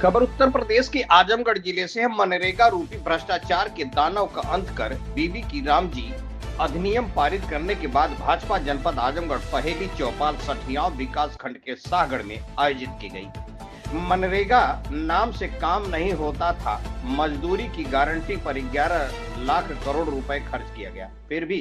खबर उत्तर प्रदेश के आजमगढ़ जिले से है। मनरेगा रूपी भ्रष्टाचार के दानव का अंत कर बीबी की राम जी अधिनियम पारित करने के बाद भाजपा जनपद आजमगढ़ पहेली चौपाल सठियाव विकास खंड के शाहगढ़ में आयोजित की गई। मनरेगा नाम से काम नहीं होता था। मजदूरी की गारंटी पर 11 लाख करोड़ रुपए खर्च किया गया, फिर भी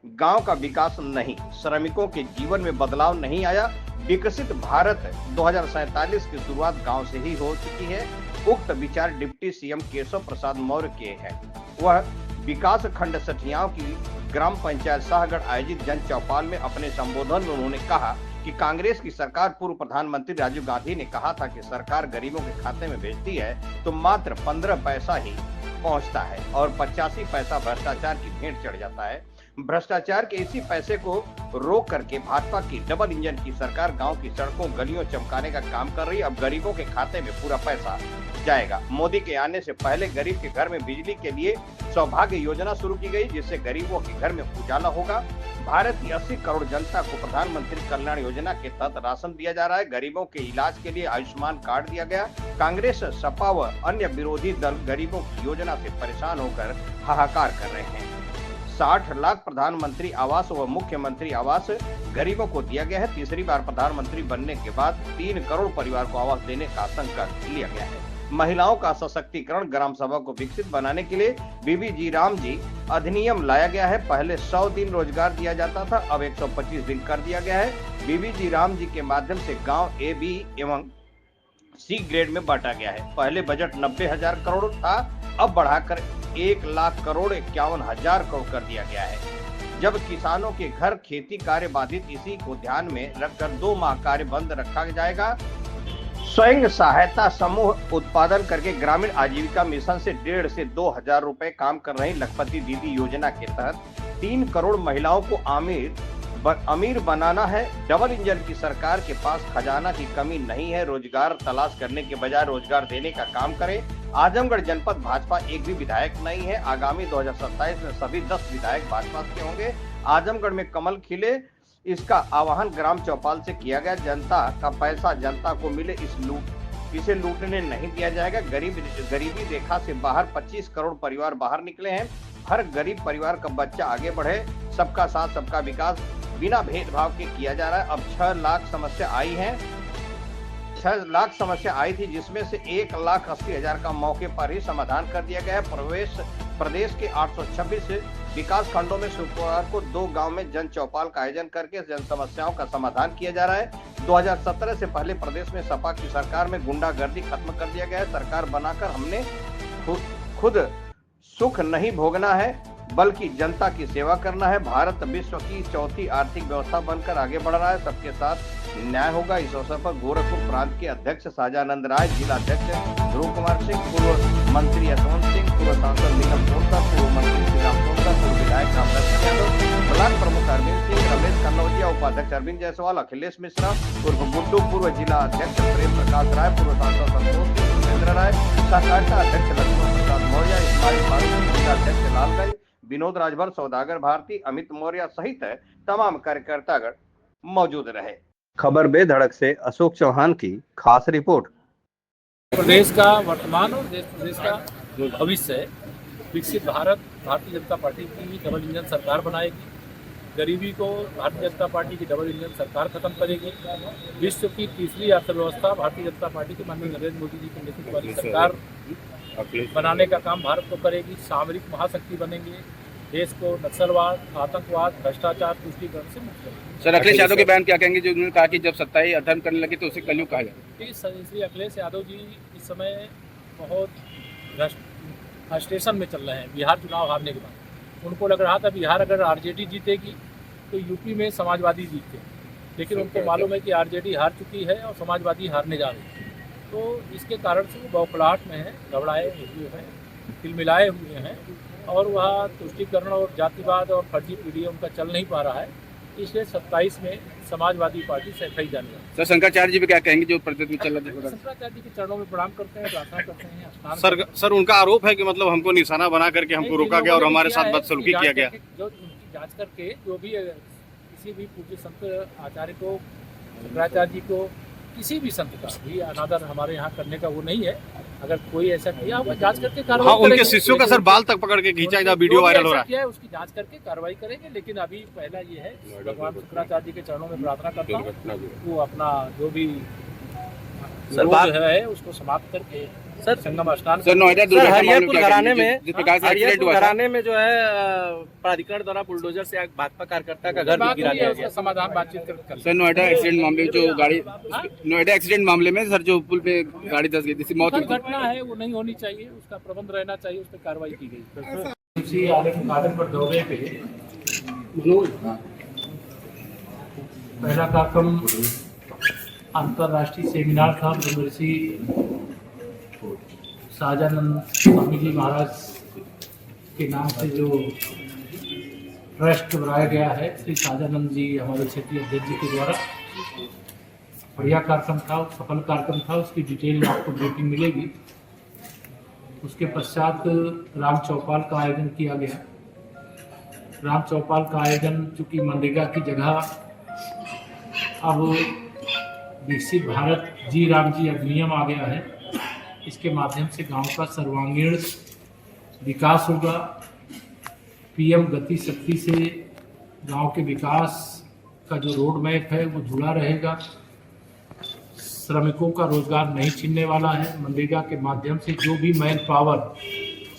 गांव का विकास नहीं, श्रमिकों के जीवन में बदलाव नहीं आया। विकसित भारत 2047 की शुरुआत गांव से ही हो चुकी है। उक्त विचार डिप्टी सीएम केशव प्रसाद मौर्य के हैं। वह विकास खंड सठियाव की ग्राम पंचायत शाहगढ़ आयोजित जन चौपाल में अपने संबोधन में उन्होंने कहा कि कांग्रेस की सरकार पूर्व प्रधानमंत्री राजीव गांधी ने कहा था कि सरकार गरीबों के खाते में भेजती है तो मात्र 15 पैसा ही पहुंचता है और 85 पैसा भ्रष्टाचार की भेंट चढ़ जाता है। भ्रष्टाचार के इसी पैसे को रोक करके भाजपा की डबल इंजन की सरकार गांव की सड़कों गलियों चमकाने का काम कर रही है। अब गरीबों के खाते में पूरा पैसा जाएगा। मोदी के आने से पहले गरीब के घर में बिजली के लिए सौभाग्य योजना शुरू की गई, जिससे गरीबों के घर में उजाला होगा। भारत की 80 करोड़ जनता को प्रधानमंत्री कल्याण योजना के तहत राशन दिया जा रहा है। गरीबों के इलाज के लिए आयुष्मान कार्ड दिया गया। कांग्रेस, सपा व अन्य विरोधी दल गरीबों की योजना से परेशान होकर हाहाकार कर रहे हैं। 60 लाख प्रधानमंत्री आवास व मुख्यमंत्री आवास गरीबों को दिया गया है। तीसरी बार प्रधानमंत्री बनने के बाद 3 करोड़ परिवार को आवास देने का संकल्प लिया गया है। महिलाओं का सशक्तिकरण, ग्राम सभा को विकसित बनाने के लिए बीबी जी राम जी अधिनियम लाया गया है। पहले 100 दिन रोजगार दिया जाता था, अब 125 दिन कर दिया गया है। बीबी जी राम जी के माध्यम से गाँव ए, बी एवं सी ग्रेड में बांटा गया है। पहले बजट 90,000 करोड़ था, अब बढ़ाकर 1 लाख करोड़ 51,000 करोड़ कर दिया गया है। जब किसानों के घर खेती कार्य बाधित, इसी को ध्यान में रखकर 2 माह कार्य बंद रखा जाएगा। स्वयं सहायता समूह उत्पादन करके ग्रामीण आजीविका मिशन से 1,500 से 2,000 रुपए काम कर रही लखपति दीदी योजना के तहत 3 करोड़ महिलाओं को अमीर बनाना है। डबल इंजन की सरकार के पास खजाना की कमी नहीं है। रोजगार तलाश करने के बजाय रोजगार देने का काम करें। आजमगढ़ जनपद भाजपा एक भी विधायक नहीं है। आगामी 2027 में सभी 10 विधायक भाजपा के होंगे। आजमगढ़ में कमल खिले, इसका आह्वान ग्राम चौपाल से किया गया। जनता का पैसा जनता को मिले, इसे लूटने नहीं दिया जाएगा। गरीबी रेखा से बाहर 25 करोड़ परिवार बाहर निकले हैं। हर गरीब परिवार का बच्चा आगे बढ़े। सबका साथ सबका विकास बिना भेदभाव के किया जा रहा है। अब 6 लाख समस्या आई है। 6 लाख समस्या आई थी, जिसमें से 1,80,000 का मौके पर ही समाधान कर दिया गया है। प्रदेश के 826 विकास खंडों में शुक्रवार को 2 गांव में जन चौपाल का आयोजन करके जन समस्याओं का समाधान किया जा रहा है। 2017 से पहले प्रदेश में सपा की सरकार में गुंडागर्दी खत्म कर दिया गया है। सरकार बनाकर हमने खुद सुख नहीं भोगना है, बल्कि जनता की सेवा करना है। भारत विश्व की चौथी आर्थिक व्यवस्था बनकर आगे बढ़ रहा है। सबके साथ न्याय होगा। इस अवसर पर गोरखपुर प्रांत के अध्यक्ष शाहजानंद राय, जिला अध्यक्ष ध्रुव कुमार सिंह, पूर्व मंत्री यशवंत सिंह, पूर्व सांसद नीलम सोनकर, पूर्व मंत्री श्रीराम सोनकर, पूर्व विधायक रामदत्त यादव, ब्लॉक प्रमुख अरविंद सिंह, रमेश कन्नौजिया, उपाध्यक्ष अरविंद जायसवाल, अखिलेश मिश्रा, पूर्व गुड्डू, पूर्व जिला अध्यक्ष प्रेम प्रकाश राय, पूर्व सांसद संतोष सिंह, सुरेंद्र राय, सहकारिता अध्यक्ष लक्ष्मण प्रसाद मौर्य, इस्माइल फारूक, जिला अध्यक्ष लालगंज, विनोद राजभर, सौदागर भारती, अमित मौर्य सहित तमाम कार्यकर्तागण मौजूद रहे। खबर बेधड़क से अशोक चौहान की खास रिपोर्ट। प्रदेश का वर्तमान और प्रदेश का जो भविष्य है, विकसित भारत भारतीय जनता पार्टी की डबल इंजन सरकार बनाएगी। गरीबी को भारतीय जनता पार्टी की डबल इंजन सरकार खत्म करेगी। विश्व की तीसरी अर्थव्यवस्था भारतीय जनता पार्टी के माननीय नरेंद्र मोदी जी के नेतृत्व वाली सरकार बनाने का काम भारत को करेगी। सामरिक महाशक्ति बनेंगे। देश को नक्सलवाद, आतंकवाद, भ्रष्टाचार, तुष्टीकरण से मुक्त करेंगे। सर, अखिलेश यादव के बयान क्या कहेंगे, जो उन्होंने कहा कि जब सत्ताई अधर्म करने लगी तो उसे कलयुग कहा जाए? श्री अखिलेश यादव जी इस समय बहुत फ्रस्ट्रेशन में चल रहे हैं। बिहार चुनाव हारने के बाद उनको लग रहा था बिहार अगर आरजेडी जीतेगी तो यूपी में समाजवादी जीते, लेकिन उनको मालूम है कि आरजेडी हार चुकी है और समाजवादी हारने जा रही है। तो इसके कारण से वो बौखलाहट में है, घबराए हुए हैं, तिलमिलाए हुए हैं और वह तुष्टीकरण और जातिवाद और फर्जी पीढ़ी उनका चल नहीं पा रहा है। इसलिए 27 में समाजवादी पार्टी से कही जाने वाली। सर, शंकराचार्य जी भी क्या कहेंगे जो प्रदेश में चल रहा है? शंकराचार्य जी के चरणों में प्रणाम करते हैं, प्रार्थना करते हैं। सर, उनका आरोप है कि मतलब हमको निशाना बना करके हमको रोका गया और हमारे साथ बदसलूकी किया गया। जो जांच करके जो भी किसी भी पूज्य संत आचार्य को, शंकराचार्य जी को किसी भी संत का भी अनादर हमारे यहाँ करने का वो नहीं है। अगर कोई ऐसा किया होगा जांच करके हाँ, कार्रवाई उनके करेंगे। शिष्यों का सर बाल तक पकड़ के खींचा जा, वीडियो वायरल हो रहा है। किया है उसकी जांच करके कार्रवाई करेंगे, लेकिन अभी पहला ये है भगवान शुक्राचार्य जी के चरणों में प्रार्थना करता हूँ वो अपना जो भी विरोध है उसको समाप्त करके सर संगम स्नान सर नोएडा सर हरिहरपुर घराने में जिस प्रकार से एक्सीडेंट हरिहरपुर हुआ था, घराने में जो है प्राधिकरण द्वारा बुलडोजर से एक भाजपा कार्यकर्ता का घर भी बात गिरा हुई है, दिया उसका गया। समाधान बातचीत कर सर नोएडा एक्सीडेंट मामले में जो गाड़ी, नोएडा एक्सीडेंट मामले में सर जो पुल पे गाड़ी धंस गई थी, मौत हुई थी। घटना है वो नहीं होनी चाहिए, उसका प्रबंध रहना चाहिए, उस पर कार्रवाई की गई। उसी आलम गार्डन पर दौरे पे पहला कार्यक्रम अंतर्राष्ट्रीय सेमिनार था ब्रह्मर्षि सहजानंद स्वामी जी महाराज के नाम से जो ट्रस्ट बनाया गया है श्री सहजानंद जी हमारे क्षेत्रीय अध्यक्ष जी के द्वारा। बढ़िया कार्यक्रम था, सफल कार्यक्रम था, उसकी डिटेल में आपको ब्रीफिंग मिलेगी। उसके पश्चात राम चौपाल का आयोजन किया गया। राम चौपाल का आयोजन चूँकि मनरेगा की जगह अब विकसित भारत जी राम जी अधिनियम आ गया है, इसके माध्यम से गांव का सर्वांगीण विकास होगा। पीएम गति शक्ति से गांव के विकास का जो रोड मैप है वो जुड़ा रहेगा। श्रमिकों का रोजगार नहीं छीनने वाला है। मनरेगा के माध्यम से जो भी मैन पावर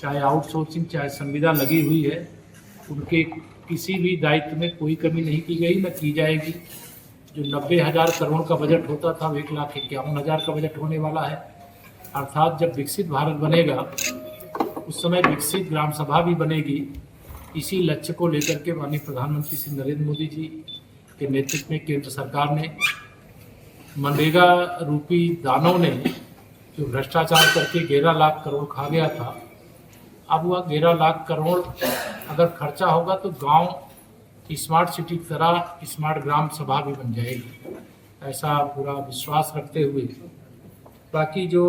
चाहे आउटसोर्सिंग चाहे संविदा लगी हुई है उनके किसी भी दायित्व में कोई कमी नहीं की गई, न की जाएगी। जो 90,000 करोड़ का बजट होता था वो 1,51,000 का बजट होने वाला है। अर्थात जब विकसित भारत बनेगा उस समय विकसित ग्राम सभा भी बनेगी। इसी लक्ष्य को लेकर के माननीय प्रधानमंत्री श्री नरेंद्र मोदी जी के नेतृत्व में केंद्र सरकार ने मनरेगा रूपी दानों ने जो भ्रष्टाचार करके 11 लाख करोड़ खा गया था, अब वह 11 लाख करोड़ अगर खर्चा होगा तो गांव स्मार्ट सिटी की तरह स्मार्ट ग्राम सभा भी बन जाएगी, ऐसा पूरा विश्वास रखते हुए बाकी जो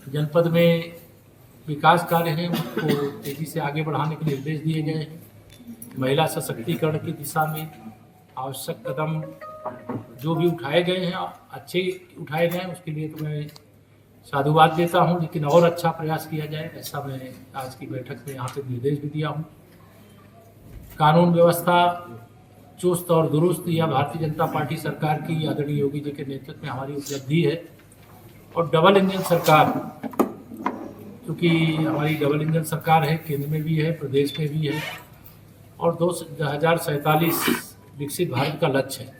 जनपद में विकास कार्य हैं उनको तेजी से आगे बढ़ाने के निर्देश दिए गए हैं। महिला सशक्तिकरण की दिशा में आवश्यक कदम जो भी उठाए गए हैं अच्छे उठाए गए हैं, उसके लिए तो मैं साधुवाद देता हूं, लेकिन और अच्छा प्रयास किया जाए ऐसा मैं आज की बैठक में यहाँ पे निर्देश भी दिया हूँ। कानून व्यवस्था चुस्त और दुरुस्त यह भारतीय जनता पार्टी सरकार की आदरणीय योगी जी के नेतृत्व में हमारी उपलब्धि है। और डबल इंजन सरकार, क्योंकि हमारी डबल इंजन सरकार है, केंद्र में भी है प्रदेश में भी है, और 2047 विकसित भारत का लक्ष्य है,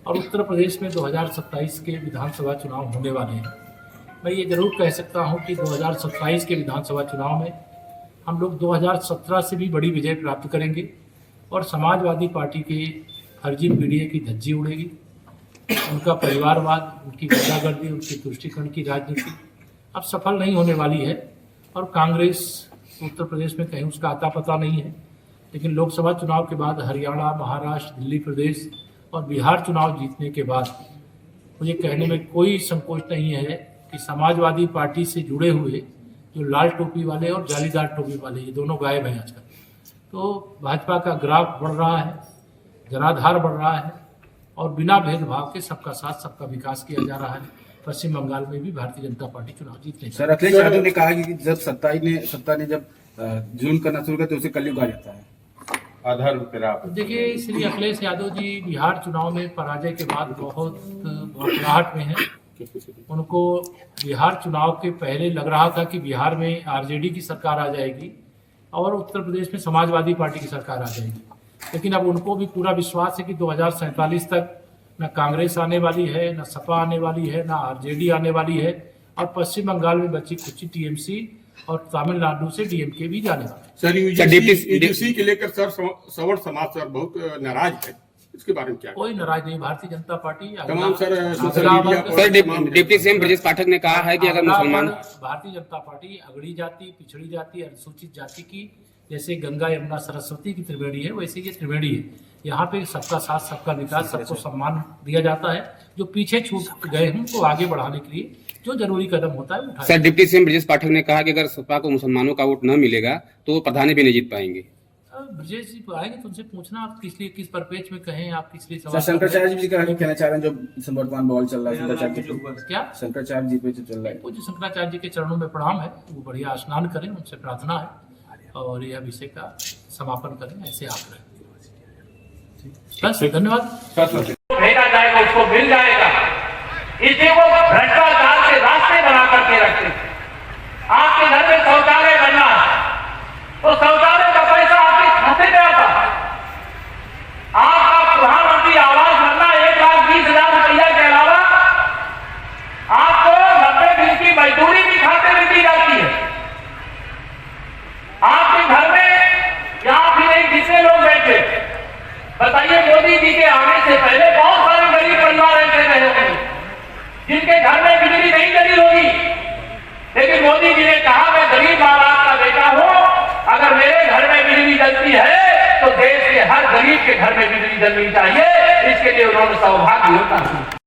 और उत्तर प्रदेश में 2027 के विधानसभा चुनाव होने वाले हैं। मैं ये जरूर कह सकता हूँ कि 2027 के विधानसभा चुनाव में हम लोग 2017 से भी बड़ी विजय प्राप्त करेंगे और समाजवादी पार्टी के फर्जी पीढ़ी की धज्जी उड़ेगी। उनका परिवारवाद, उनकी गुंडागर्दी, उनकी तुष्टीकरण की राजनीति अब सफल नहीं होने वाली है, और कांग्रेस उत्तर प्रदेश में कहीं उसका आता पता नहीं है। लेकिन लोकसभा चुनाव के बाद हरियाणा, महाराष्ट्र, दिल्ली प्रदेश और बिहार चुनाव जीतने के बाद मुझे कहने में कोई संकोच नहीं है कि समाजवादी पार्टी से जुड़े हुए जो लाल टोपी वाले और जालीदार टोपी वाले ये दोनों गायब हैं आजकल। तो भाजपा का ग्राफ बढ़ रहा है, जनाधार बढ़ रहा है, और बिना भेदभाव के सबका साथ सबका विकास किया जा रहा है। पश्चिम बंगाल में भी भारतीय जनता पार्टी चुनाव जीतने सर अखिलेश यादव ने कहा कि जब सत्ता ने जब जुल्म करना शुरू किया तो उसे कलयुग आ जाता है। आधार पे आप देखिए, श्री अखिलेश यादव जी बिहार चुनाव में पराजय के बाद बहुत घबराहट में हैं। उनको बिहार चुनाव के पहले लग रहा था कि बिहार में आरजेडी की सरकार आ जाएगी और उत्तर प्रदेश में समाजवादी पार्टी की सरकार आ जाएगी, लेकिन अब उनको भी पूरा विश्वास है कि 2047 तक न कांग्रेस आने वाली है, न सपा आने वाली है, न आरजेडी आने वाली है, और पश्चिम बंगाल में बची कुछ टीएमसी और तमिलनाडु से डीएमके भी जाने वाले। सर यूजीसी के लेकर सर सवर्ण समाज सर बहुत नाराज है, इसके बारे में क्या? कोई नाराज नहीं, भारतीय जनता पार्टी तमाम sir social media sir deputy CM Brajesh Pathak ने कहा है कि अगर मुसलमान भारतीय जनता पार्टी अगड़ी जाति, पिछड़ी जाति, अनुसूचित जाति की जैसे गंगा यमुना सरस्वती की त्रिवेणी है वैसे ये त्रिवेणी है। यहाँ पे सबका साथ सबका विकास, सबको सम्मान दिया जाता है। जो पीछे छूट गए हैं उनको आगे बढ़ाने के लिए जो जरूरी कदम होता है उठाया। Sir deputy CM Brajesh Pathak ने कहा कि अगर सपा को मुसलमानों का वोट न मिलेगा तो वो प्रधानी भी नहीं जीत पाएंगे। ब्रजेश जी आएंगे तो उनसे पूछना आप किस परपेज में कहें, आप किस लिए सर सवाल शंकराचार्य जी का कहना चाह रहे हैं जो वर्तमान बॉल चल रहा है शंकराचार्य जी पे, क्या शंकराचार्य जी पे जो चल रहा है। वो जो शंकराचार्य जी के चरणों में प्रणाम है, वो बढ़िया स्नान करें, उनसे प्रार्थना है और ये अभिषेक का समापन करें, ऐसे आग्रह। बस धन्यवाद। भेजा जाएगा उसको मिल जाएगा, इसलिए वो भ्रष्टाचार के रास्ते बना करके रखते हैं। आपके घर में शौचालय बनना है तो शौचालय का पैसा आपके खाते में आता है। आपका प्रधानमंत्री आवास बनना 1,20,000 रुपया के अलावा आपको 90 दिन की मजदूरी भी खाते में दी जाती है। आपके घर में यहाँ भी नहीं कितने लोग बैठे बताइए, मोदी जी के आने से पहले बहुत सारे गरीब परिवार ऐसे रहे होंगे जिनके घर में बिजली नहीं चली होगी, लेकिन मोदी जी ने कहा मैं गरीब महाराज का बेटा हूं, अगर मेरे घर में बिजली जलती है तो देश के हर गरीब के घर में बिजली जलनी चाहिए। इसके लिए उन्होंने सौभाग्य होता है।